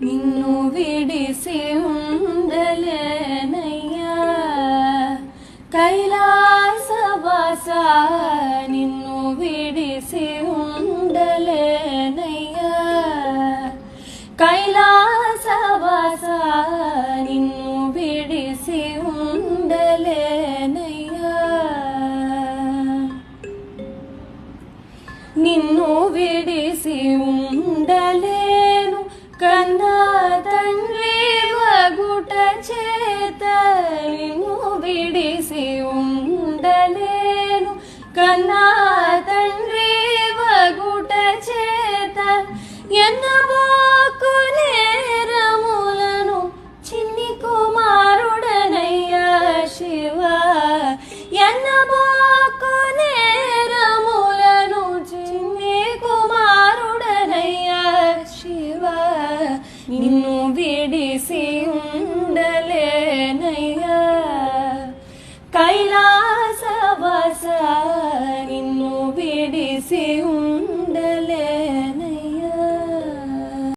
నిన్ను విడిసి ఉండలేనయ్యా కైలాసవాస నిన్ను విడిసి ఉండలేనయ్యా కైలాసవాస నిన్ను విడిసి ఉండలేనయ్యా నిన్ను విడిసి ఉండలేను కన్నా తండ్రి వగుట చేత నిన్ను విడిసి ఉండలేను కన్నా తండ్రి వగుట చేత ఎన్నబోకు నేరములను చిన్ని కుమారుడనయ్యా శివ ఎన్నబోకు నేరములను చిన్ని కుమారుడనయ్యా శివ నిన్ను విడిసి ఉండలేనయ్యా కైలాసవాస నిన్ను విడిసి